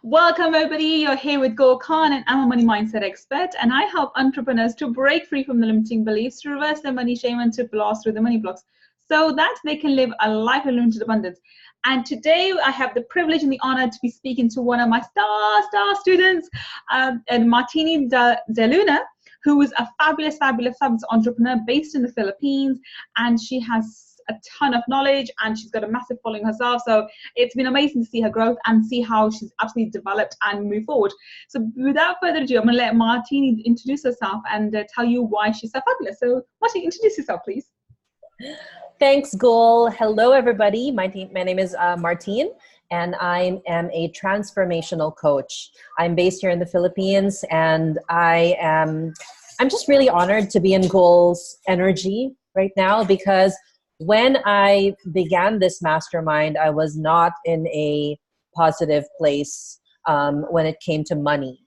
Welcome, everybody. You're here with Gull Khan, and I'm a money mindset expert, and I help entrepreneurs to break free from the limiting beliefs, to reverse their money shame, and to blast through the money blocks so that they can live a life of limited abundance. And today I have the privilege and the honor to be speaking to one of my star students, and Martine Luna, who is a fabulous entrepreneur based in the Philippines, and she has a ton of knowledge and she's got a massive following herself. So it's been amazing to see her growth and see how she's absolutely developed and moved forward. So without further ado, I'm going to let Martine introduce herself and tell you why she's so fabulous. So Martine, introduce yourself, please. Thanks, Gull. Hello, everybody. My name is Martine, and I am a transformational coach. I'm based here in the Philippines, and I'm just really honored to be in Gull's energy right now, because when I began this mastermind, I was not in a positive place when it came to money.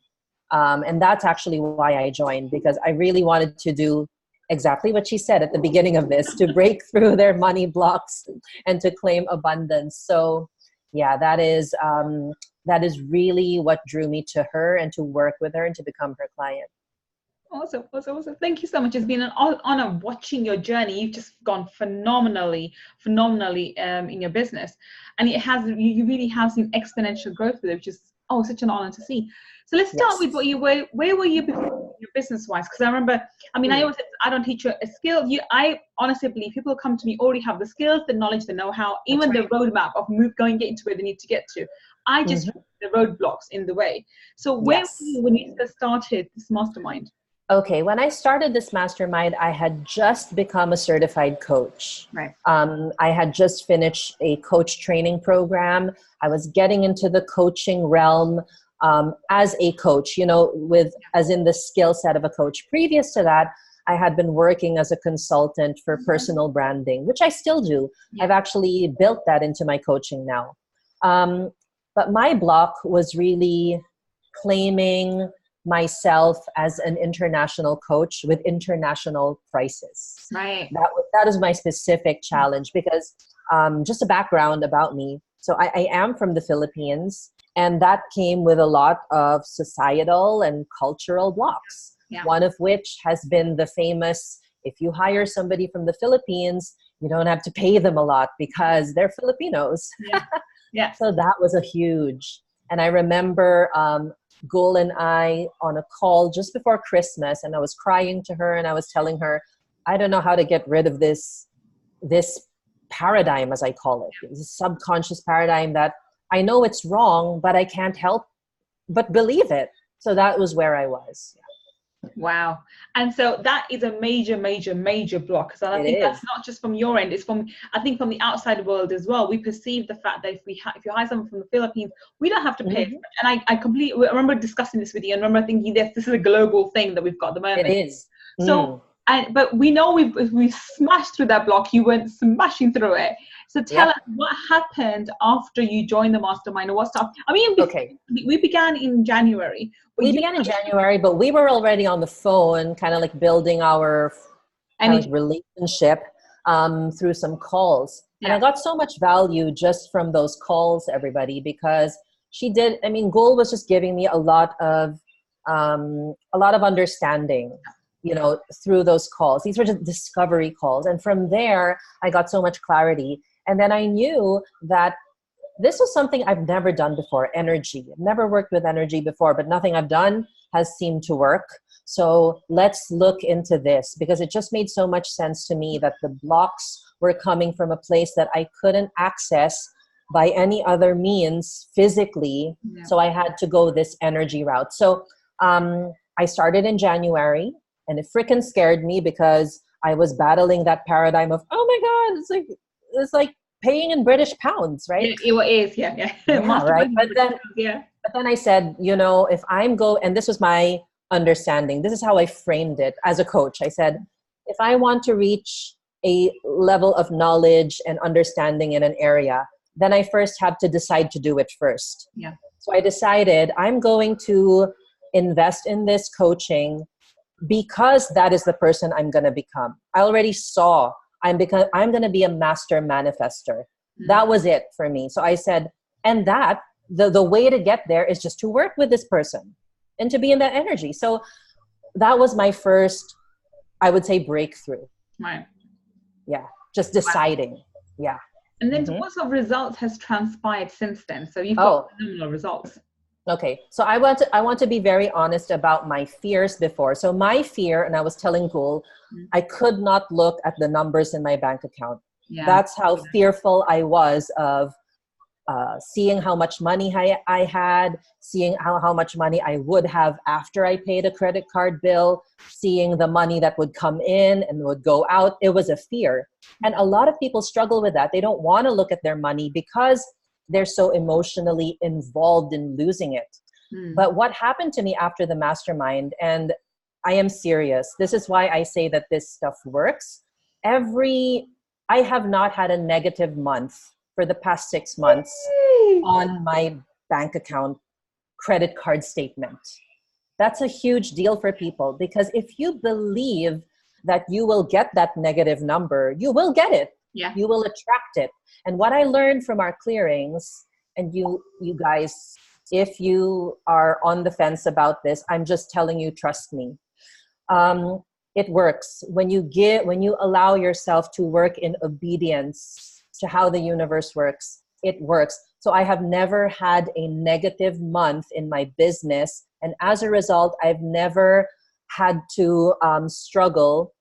And that's actually why I joined, because I really wanted to do exactly what she said at the beginning of this, to break through their money blocks and to claim abundance. So yeah, that is really what drew me to her and to work with her and to become her client. Awesome. Thank you so much. It's been an honor watching your journey. You've just gone phenomenally in your business, and you really have seen exponential growth with it, which is such an honor to see. So let's start with where were you before your business wise? Because I remember, I always said, I don't teach you a skill. I honestly believe people who come to me already have the skills, the knowledge, the know-how, even the roadmap of getting to where they need to get to. I just the roadblocks in the way. So where were you when you started this mastermind? Okay, when I started this mastermind, I had just become a certified coach. Right. I had just finished a coach training program. I was getting into the coaching realm as a coach, as in the skill set of a coach. Previous to that, I had been working as a consultant for personal branding, which I still do. Yeah. I've actually built that into my coaching now. But my block was really claiming myself as an international coach with international prices. Right. That is my specific challenge, because just a background about me. So I am from the Philippines, and that came with a lot of societal and cultural blocks. Yeah. One of which has been the famous, if you hire somebody from the Philippines, you don't have to pay them a lot because they're Filipinos. Yeah. Yeah. So that was a huge, and I remember Gull and I on a call just before Christmas, and I was crying to her and I was telling her, I don't know how to get rid of this paradigm, as I call it, this subconscious paradigm that I know it's wrong, but I can't help but believe it. So that was where I was. Wow. And so that is a major block. So I think that's not just from your end, it's from the outside world as well. We perceive the fact that if you hire someone from the Philippines, we don't have to pay. And I remember discussing this with you, and remember thinking this is a global thing that we've got at the moment. It is. So but we know we smashed through that block. You went smashing through it. So tell us what happened after you joined the mastermind, or what stuff. We began in January. We began in January, but we were already on the phone, kind of like building our relationship through some calls. Yeah. And I got so much value just from those calls, everybody, because Gull was just giving me a lot of understanding, through those calls. These were just discovery calls. And from there, I got so much clarity. And then I knew that this was something I've never done before, energy. I've never worked with energy before, but nothing I've done has seemed to work. So let's look into this, because it just made so much sense to me that the blocks were coming from a place that I couldn't access by any other means physically. Yeah. So I had to go this energy route. So I started in January, and it freaking scared me, because I was battling that paradigm of, oh my God, it's like paying in British pounds, right? It is, yeah. Right. But then I said, if and this was my understanding, this is how I framed it as a coach. I said, if I want to reach a level of knowledge and understanding in an area, then I first have to decide to do it first. Yeah. So I decided I'm going to invest in this coaching because that is the person I'm going to become. I already saw I'm going to be a master manifester. That was it for me. So I said, and that the way to get there is just to work with this person and to be in that energy. So that was my first, I would say, breakthrough. Right. Yeah. Just deciding. Wow. Yeah. And then what sort of results has transpired since then? So you've got phenomenal results. Okay. So I want to be very honest about my fears before. So my fear, and I was telling Gull, I could not look at the numbers in my bank account. Yeah. That's how fearful I was of seeing how much money I had, seeing how much money I would have after I paid a credit card bill, seeing the money that would come in and would go out. It was a fear. And a lot of people struggle with that. They don't want to look at their money because they're so emotionally involved in losing it. But what happened to me after the mastermind, and I am serious, this is why I say that this stuff works. I have not had a negative month for the past 6 months on my bank account credit card statement. That's a huge deal for people, because if you believe that you will get that negative number, you will get it. Yeah. You will attract it. And what I learned from our clearings, and you guys, if you are on the fence about this, I'm just telling you, trust me. It works. When you allow yourself to work in obedience to how the universe works, it works. So I have never had a negative month in my business. And as a result, I've never had to struggle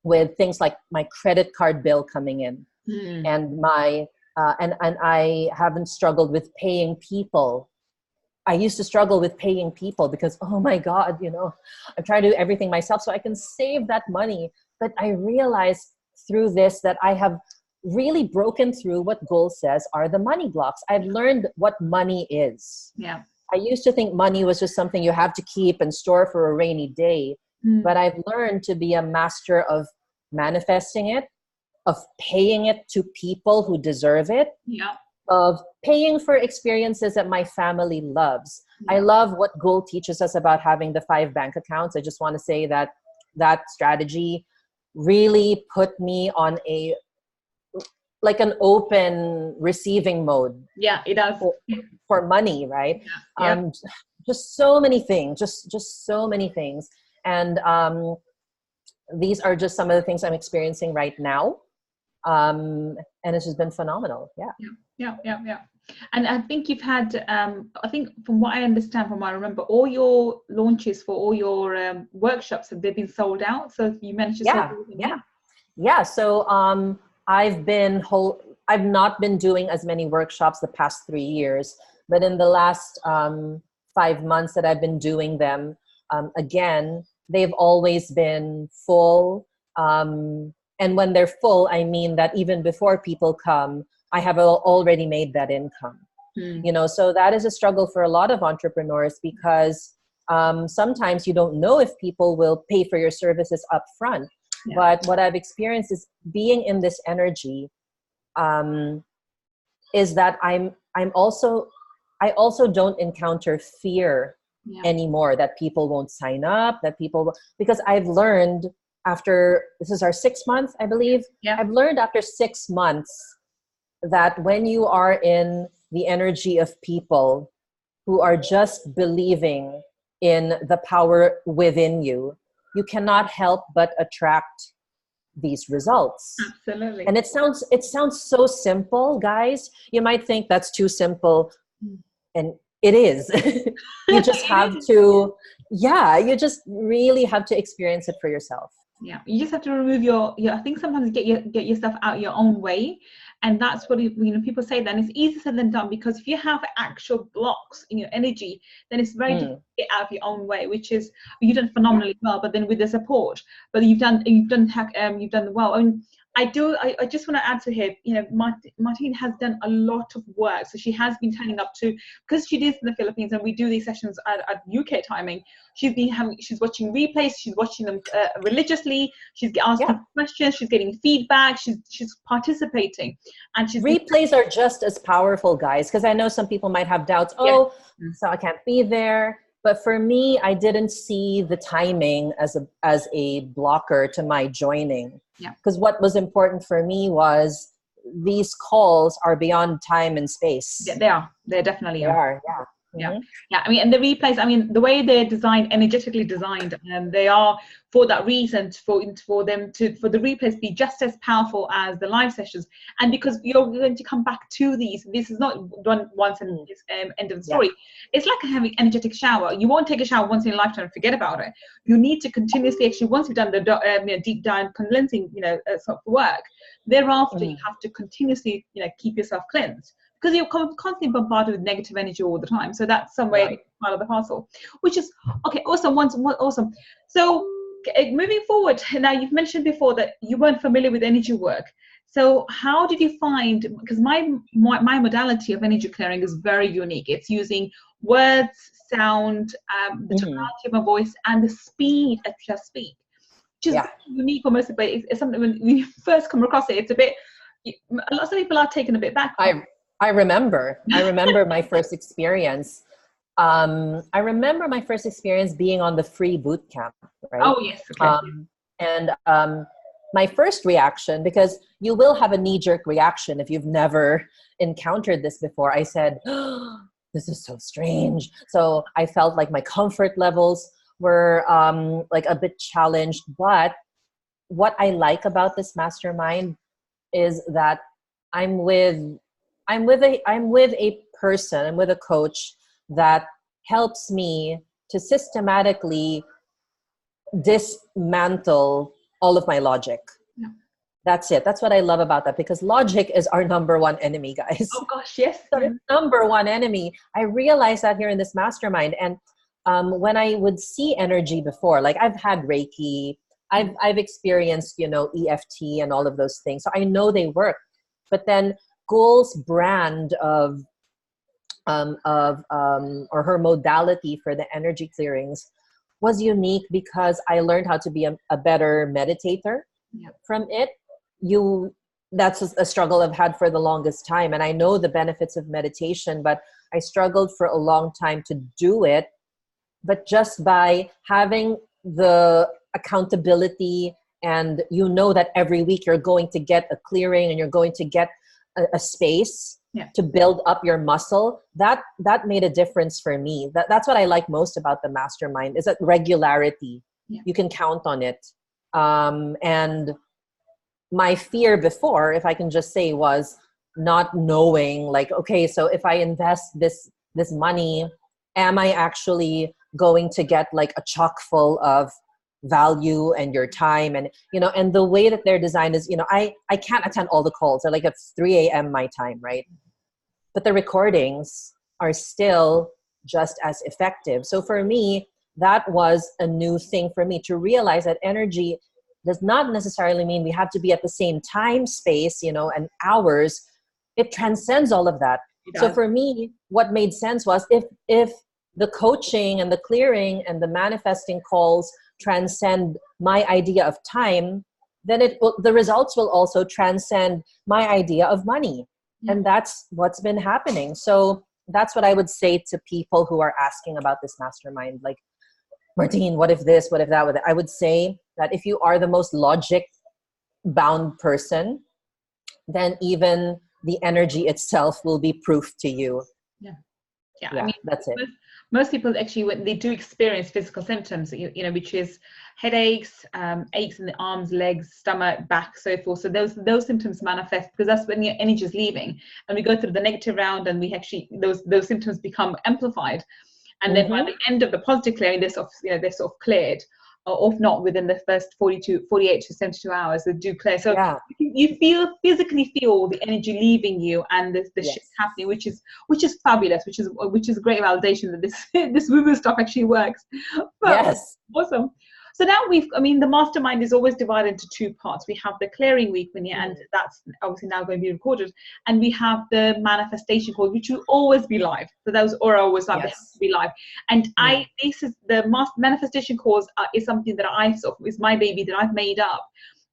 with things like my credit card bill coming in, and my and I haven't struggled with paying people. I used to struggle with paying people because, oh my God, I'm trying to do everything myself so I can save that money. But I realized through this that I have really broken through what Gull says are the money blocks. I've learned what money is. Yeah. I used to think money was just something you have to keep and store for a rainy day. But I've learned to be a master of manifesting it, of paying it to people who deserve it, of paying for experiences that my family loves. I love what Gull teaches us about having the 5 bank accounts. I just want to say that that strategy really put me on an open receiving mode. Yeah, it does. For money, right? Yeah. Just so many things, just so many things. And these are just some of the things I'm experiencing right now. And it's just been phenomenal. Yeah. And I think you've had, I think from what I understand, from what I remember, all your launches for all your workshops, have they been sold out? So you managed to sell everything? Yeah. So I've not been doing as many workshops the past 3 years, but in the last 5 months that I've been doing them, again, they've always been full. And when they're full, I mean that even before people come, I have already made that income. So that is a struggle for a lot of entrepreneurs, because sometimes you don't know if people will pay for your services up front. Yeah. But what I've experienced is being in this energy, is that I also don't encounter fear anymore that people won't sign up, because I've learned after, this is our 6th month, I believe. Yeah. I've learned after 6 months that when you are in the energy of people who are just believing in the power within you, you cannot help but attract these results. Absolutely. And it sounds so simple, guys. You might think that's too simple, and it is. You just have to, you just really have to experience it for yourself. Yeah, you just have to remove your I think sometimes get yourself out your own way. And that's what people say that, and it's easier said than done, because if you have actual blocks in your energy, then it's very difficult to get out of your own way, which is, you've done phenomenally well, but then with the support, but you've done well. I mean, I just want to add to here, Martine has done a lot of work. So she has been turning up to, because she lives in the Philippines and we do these sessions at UK timing, she's watching replays, she's watching them religiously, she's asking questions, she's getting feedback, she's participating. And replays are just as powerful, guys, because I know some people might have doubts. So I can't be there. But for me, I didn't see the timing as a blocker to my joining. Yeah. Because what was important for me was these calls are beyond time and space. Yeah, they are. They definitely are. Yeah. Yeah, yeah. I mean, and the replays. I mean, the way they're designed, energetically designed, they are for that reason, for the replays be just as powerful as the live sessions. And because you're going to come back to these, this is not done once and end of the story. It's like having an energetic shower. You won't take a shower once in a lifetime and forget about it. You need to continuously, actually, once you've done the deep down cleansing, sort of work, thereafter you have to continuously, keep yourself cleansed. Because you're constantly bombarded with negative energy all the time. So that's some way part of the parcel, which is, okay, awesome. Awesome. So moving forward, now you've mentioned before that you weren't familiar with energy work. So how did you find, because my modality of energy clearing is very unique. It's using words, sound, the tonality of my voice, and the speed at which I speak, which is unique almost, but it's something when you first come across it, it's a bit, lots of people are taken a bit back. I remember my first experience. I remember my first experience being on the free boot camp, right? Oh, yes. Okay. And my first reaction, because you will have a knee-jerk reaction if you've never encountered this before, I said, oh, this is so strange. So I felt like my comfort levels were like a bit challenged. But what I like about this mastermind is that I'm with a person, I'm with a coach that helps me to systematically dismantle all of my logic. Yeah. That's it. That's what I love about that, because logic is our number one enemy, guys. Oh gosh, yes. The number one enemy. I realized that here in this mastermind. And when I would see energy before, like I've had Reiki, I've experienced, EFT and all of those things. So I know they work. But then Gull's brand of or her modality for the energy clearings was unique because I learned how to be a better meditator from it. That's a struggle I've had for the longest time. And I know the benefits of meditation, but I struggled for a long time to do it. But just by having the accountability, and that every week you're going to get a clearing and you're going to get a space to build up your muscle, that made a difference for me. That's what I like most about the mastermind, is that regularity. You can count on it. And my fear before, if I can just say, was not knowing, like, okay, so if I invest this money, am I actually going to get like a chock full of value and your time? And and the way that they're designed is, I can't attend all the calls. They're like at 3 a.m. my time, right? But the recordings are still just as effective. So for me, that was a new thing for me, to realize that energy does not necessarily mean we have to be at the same time, space, and hours. It transcends all of that. So for me, what made sense was if the coaching and the clearing and the manifesting calls transcend my idea of time, then the results will also transcend my idea of money. And that's what's been happening. So that's what I would say to people who are asking about this mastermind. Like, Martine, what if this, what if that? I would say that if you are the most logic-bound person, then even the energy itself will be proof to you. Yeah, I mean, that's it. Most people actually, when they do experience physical symptoms, which is headaches, aches in the arms, legs, stomach, back, so forth. So those symptoms manifest because that's when your energy is leaving, and we go through the negative round, and we actually those symptoms become amplified, and then by the end of the positive clearing, they're sort of cleared, or if not within the first 48 to 72 hours, they do clear. So you physically feel the energy leaving you, and the shift happening, which is fabulous, which is great validation that this woo-woo stuff actually works. But, awesome. So now the mastermind is always divided into two parts. We have the clearing week, and that's obviously now going to be recorded, and we have the manifestation call, which will always be live. So those are always live. They have to be live. And this is the manifestation calls is something that is my baby that I've made up.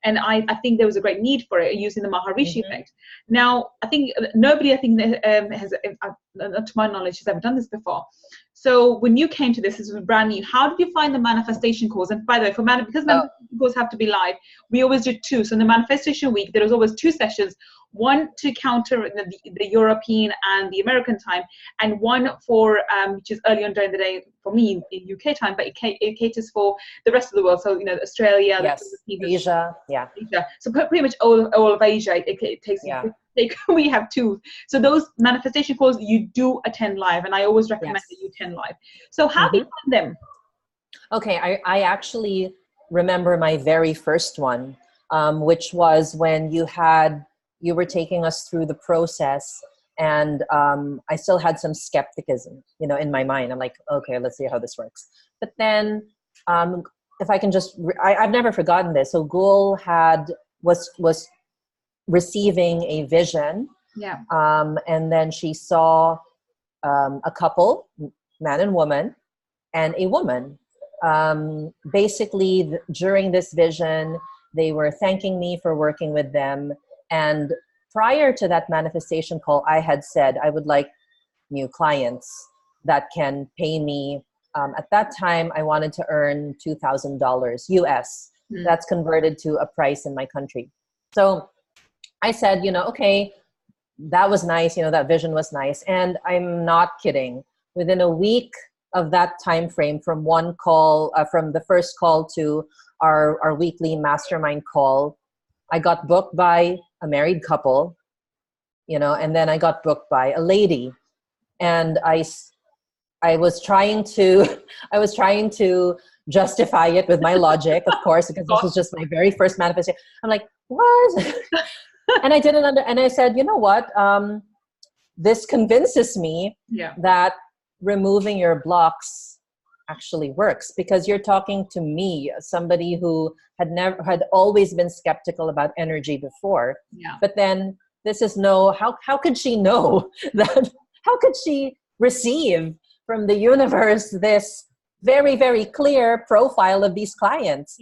And I think there was a great need for it, using the Maharishi effect. Now, I think nobody, has, to my knowledge, has ever done this before. So when you came to this was brand new. How did you find the manifestation calls? And by the way, because manifestation calls have to be live, we always do two. So in the manifestation week, there was always two sessions. one to counter the European and the American time, and one for which is early on during the day for me in UK time, but it caters for the rest of the world. So Australia, Yes, Asia, yeah. Asia. So pretty much all of Asia. It takes. Yeah. We have two. So those manifestation calls you do attend live, and I always recommend that you attend live. So how do you find them? Okay, I actually remember my very first one, which was when you were taking us through the process, and I still had some skepticism, in my mind. I'm like, okay, let's see how this works. But then, if I can I've never forgotten this. So Gull was receiving a vision, and then she saw a couple, man and woman, and a woman. Basically, during this vision, they were thanking me for working with them. And prior to that manifestation call, I had said I would like new clients that can pay me. At that time, I wanted to earn $2,000 US. That's converted to a price in my country. So I said, okay, that was nice. That vision was nice. And I'm not kidding. Within a week of that time frame, from one call, from the first call to our weekly mastermind call, I got booked by a married couple, and then I got booked by a lady. And I was trying to justify it with my logic, of course, because this was just my very first manifestation. I'm like, what? And I didn't and I said, you know what? This convinces me that removing your blocks actually works, because you're talking to me, somebody who had always been skeptical about energy before. But then this is how could she know that? How could she receive from the universe this very, very clear profile of these clients?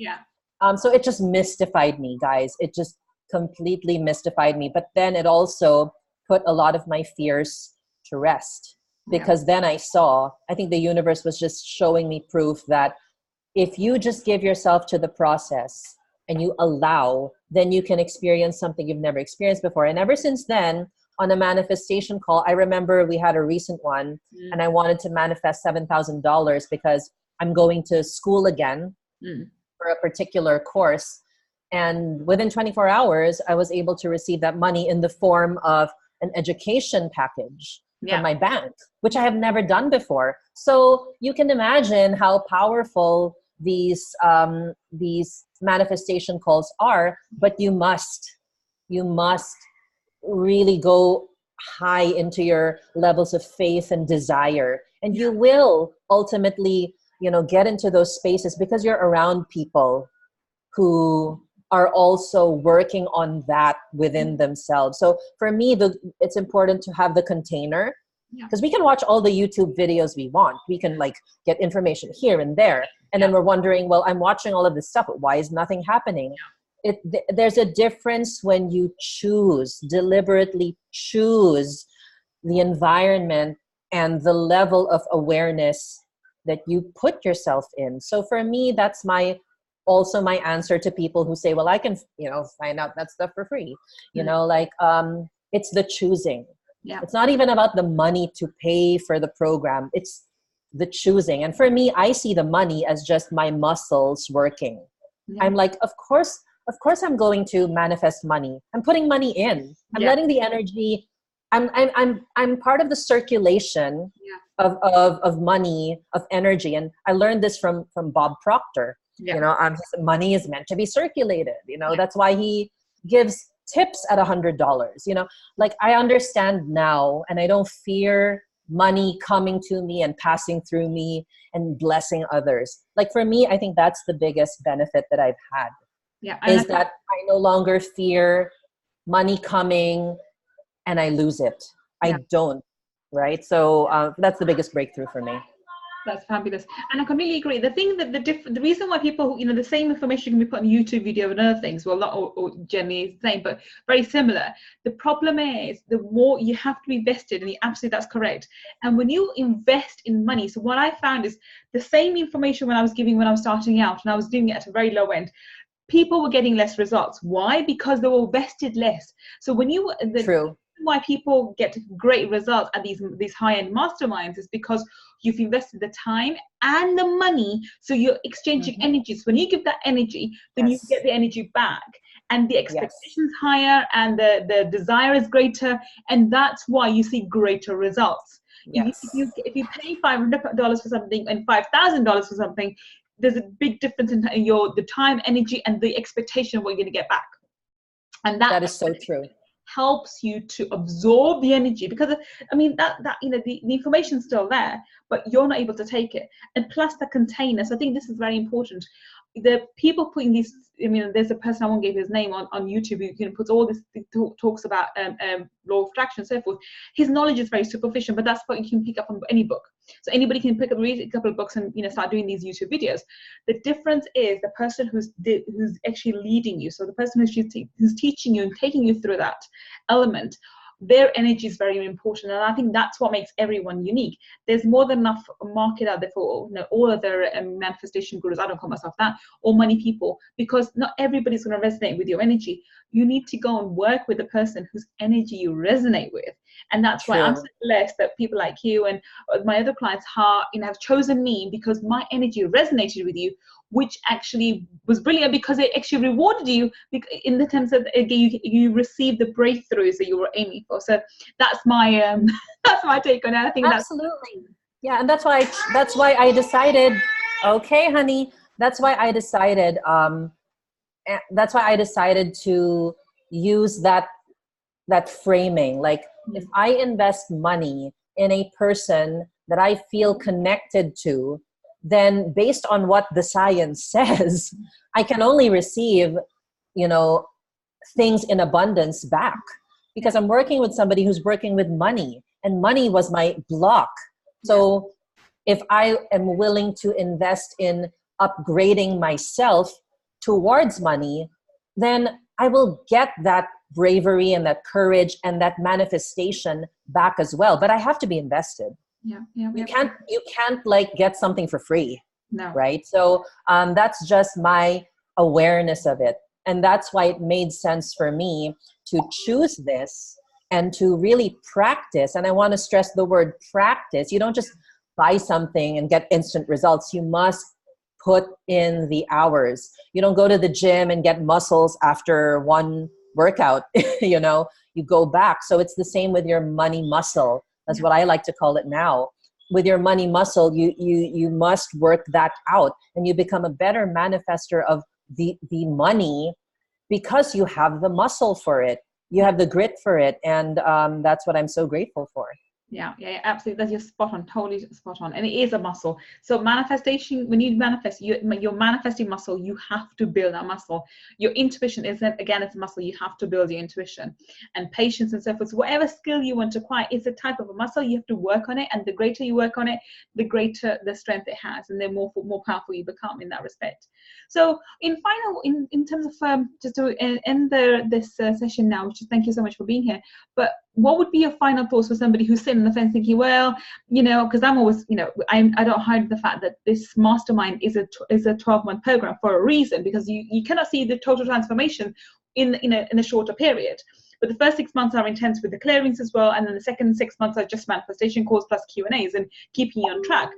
So it just mystified me, guys. It just completely mystified me. But then it also put a lot of my fears to rest, because then I think the universe was just showing me proof that if you just give yourself to the process and you allow, then you can experience something you've never experienced before. And ever since then, on a manifestation call, I remember we had a recent one, and I wanted to manifest $7,000 because I'm going to school again for a particular course. And within 24 hours, I was able to receive that money in the form of an education package from my bank, which I have never done before. So you can imagine how powerful these manifestation calls are, but you must really go high into your levels of faith and desire. And you will ultimately, get into those spaces because you're around people who are also working on that within themselves. So for me, it's important to have the container, because we can watch all the YouTube videos we want. We can get information here and there. And then we're wondering, well, I'm watching all of this stuff, but why is nothing happening? There's a difference when you deliberately choose the environment and the level of awareness that you put yourself in. So for me, that's also my answer to people who say, well, I can, find out that stuff for free. It's the choosing. It's not even about the money to pay for the program. It's the choosing. And for me, I see the money as just my muscles working. I'm like, of course I'm going to manifest money. I'm putting money in. I'm letting the energy, I'm part of the circulation of money, of energy. And I learned this from Bob Proctor. Money is meant to be circulated. That's why he gives tips at $100. I understand now, and I don't fear money coming to me and passing through me and blessing others. For me, I think that's the biggest benefit that I've had. Is that I no longer fear money coming and I lose it. I don't, right? So that's the biggest breakthrough for me. That's fabulous. And I completely agree. The thing that the reason why people, the same information can be put on YouTube video and other things, well, not or generally the same, but very similar. The problem is the more you have to be vested, and absolutely that's correct. And when you invest in money, so what I found is the same information when I was giving when I was starting out, and I was doing it at a very low end. people were getting less results. Why? Because they were vested less. So when you True. why people get great results at these high-end masterminds is because you've invested the time and the money, so you're exchanging energies. When you give that energy, then you get the energy back, and the expectations higher, and the desire is greater, and that's why you see greater results. If you pay $500 for something and $5,000 for something, there's a big difference in the time, energy, and the expectation of what you're going to get back. And that is so true. Helps you to absorb the energy, because I mean that the information's still there, but you're not able to take it. And plus the containers, I think this is very important. The people putting these, I mean, there's a person, I won't give his name, on YouTube who puts all this, talks about law of attraction and so forth. His knowledge is very superficial, but that's what you can pick up on any book. So anybody can read a couple of books and start doing these YouTube videos. The difference is the person who's actually leading you. So the person who's teaching you and taking you through that element, their energy is very important, and I think that's what makes everyone unique. There's more than enough market out there for all of their manifestation gurus, I don't call myself that, or money people, because not everybody's going to resonate with your energy. You need to go and work with the person whose energy you resonate with, and that's why I'm so blessed that people like you and my other clients have chosen me, because my energy resonated with you, which actually was brilliant, because it actually rewarded you in the terms of you received the breakthroughs that you were aiming for. So that's my that's my take on it. I think absolutely. And that's why I decided, okay, honey, that's why I decided to use that framing. Like, if I invest money in a person that I feel connected to, then based on what the science says, I can only receive, things in abundance back, because I'm working with somebody who's working with money, and money was my block. So if I am willing to invest in upgrading myself towards money, then I will get that bravery and that courage and that manifestation back as well. But I have to be invested. You can't like get something for free. No. Right? So that's just my awareness of it. And that's why it made sense for me to choose this and to really practice. And I want to stress the word practice. You don't just buy something and get instant results. You must put in the hours. You don't go to the gym and get muscles after one workout. You go back. So it's the same with your money muscle. That's what I like to call it now. With your money muscle, you must work that out, and you become a better manifester of the money, because you have the muscle for it. You have the grit for it. And that's what I'm so grateful for. Yeah, absolutely. That's just spot on, totally spot on. And it is a muscle. So manifestation, when you manifest, your manifesting muscle, you have to build that muscle. Your intuition isn't, again, it's a muscle. You have to build your intuition and patience and so forth. So whatever skill you want to acquire, it's a type of a muscle. You have to work on it. And the greater you work on it, the greater the strength it has, and the more powerful you become in that respect. So in terms of just to end this session now, which is, thank you so much for being here. But what would be your final thoughts for somebody who's sitting on the fence thinking, well, because I'm always, I don't hide the fact that this mastermind is a 12-month program for a reason, because you cannot see the total transformation in a shorter period. But the first 6 months are intense with the clearings as well, and then the second 6 months are just manifestation calls plus Q&As and keeping you on track.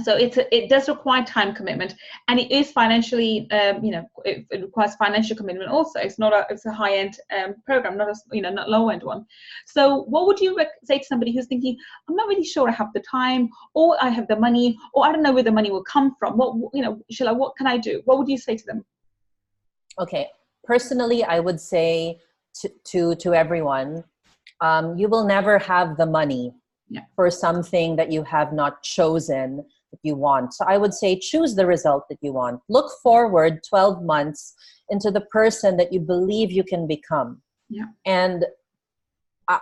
So it does require time commitment, and it is financially, it requires financial commitment also. It's a high-end program, not not low-end one. So what would you say to somebody who's thinking, I'm not really sure I have the time, or I have the money, or I don't know where the money will come from? What can I do? What would you say to them? Okay, personally, I would say to everyone, you will never have the money for something that you have not chosen that you want. So I would say choose the result that you want. Look forward 12 months into the person that you believe you can become. Yeah. And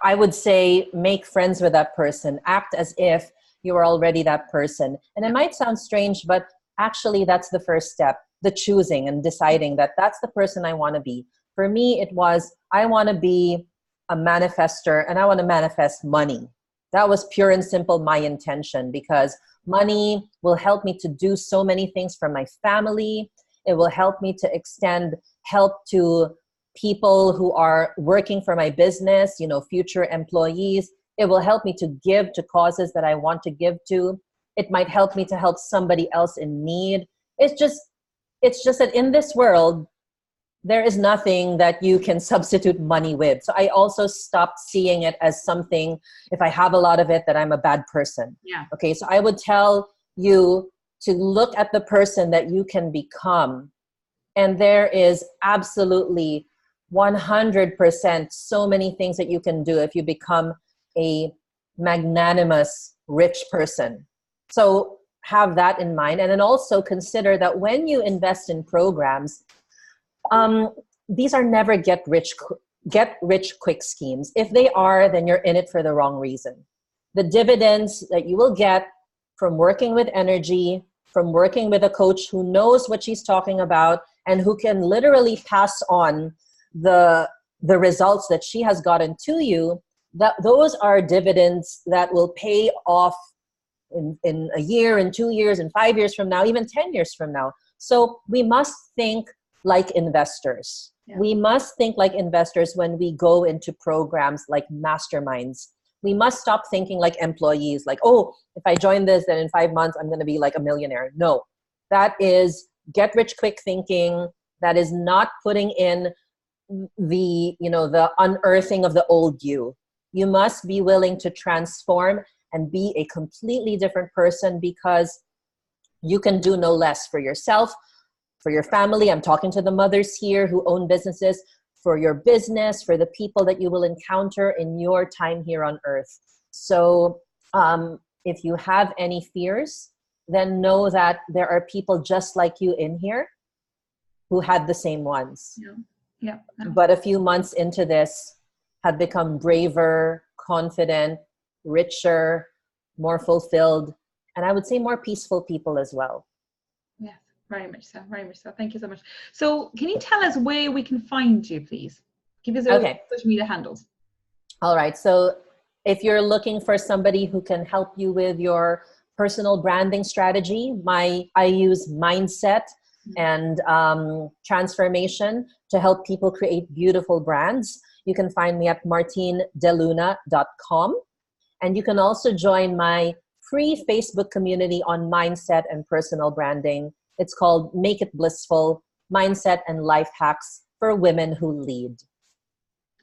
I would say make friends with that person. Act as if you are already that person. And it might sound strange, but actually that's the first step, the choosing and deciding that that's the person I want to be. For me, it was, I want to be a manifester, and I want to manifest money. That was pure and simple my intention, because money will help me to do so many things for my family. It will help me to extend help to people who are working for my business, you know, future employees. It will help me to give to causes that I want to give to. It might help me to help somebody else in need. It's just that in this world, there is nothing that you can substitute money with. So I also stopped seeing it as something, if I have a lot of it, that I'm a bad person. Yeah. Okay, so I would tell you to look at the person that you can become. And there is absolutely 100% so many things that you can do if you become a magnanimous, rich person. So have that in mind. And then also consider that when you invest in programs, these are never get rich quick schemes. If they are, then you're in it for the wrong reason. The dividends that you will get from working with energy, from working with a coach who knows what she's talking about and who can literally pass on the results that she has gotten to you, that those are dividends that will pay off in a year, in 2 years, in 5 years from now, even 10 years from now. So we must think like investors. Yeah. We must think like investors when we go into programs like masterminds. We must stop thinking like employees, like, oh, if I join this, then in 5 months, I'm going to be like a millionaire. No, that is get rich quick thinking. That is not putting in the unearthing of the old you. You must be willing to transform and be a completely different person, because you can do no less for yourself, for your family. I'm talking to the mothers here who own businesses, for your business, for the people that you will encounter in your time here on earth. So if you have any fears, then know that there are people just like you in here who had the same ones. Yeah. But a few months into this have become braver, confident, richer, more fulfilled, and I would say more peaceful people as well. Yes, very much so. Very much so. Thank you so much. So can you tell us where we can find you, please? Give us our social media handles. All right. So if you're looking for somebody who can help you with your personal branding strategy, I use mindset and transformation to help people create beautiful brands. You can find me at martinedeluna.com. And you can also join my free Facebook community on mindset and personal branding. It's called Make It Blissful, Mindset and Life Hacks for Women Who Lead.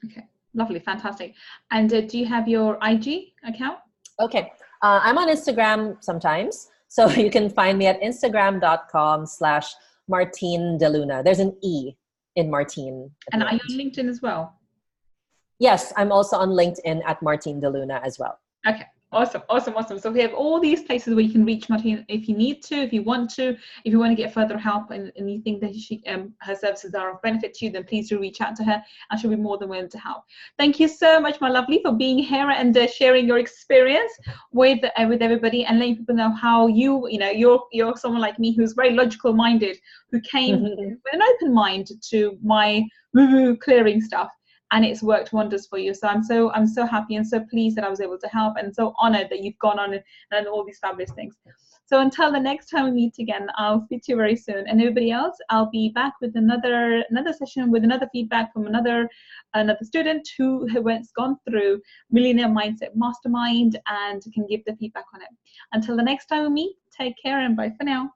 Okay, lovely, fantastic. And do you have your IG account? Okay, I'm on Instagram sometimes. So you can find me at instagram.com/MartineDeLuna. There's an E in Martine. And are you on LinkedIn as well? Yes, I'm also on LinkedIn at Martine DeLuna as well. Okay, awesome. So we have all these places where you can reach Martine if you need to, if you want to get further help and you think that her services are of benefit to you, then please do reach out to her and she'll be more than willing to help. Thank you so much, my lovely, for being here and sharing your experience with everybody and letting people know how you're someone like me who's very logical minded, who came with an open mind to my woo-woo clearing stuff. And it's worked wonders for you. So I'm so happy and so pleased that I was able to help, and so honored that you've gone on and done all these fabulous things. So until the next time we meet again, I'll speak to you very soon. And everybody else, I'll be back with another session with another feedback from another student who has gone through Millionaire Mindset Mastermind and can give the feedback on it. Until the next time we meet, take care and bye for now.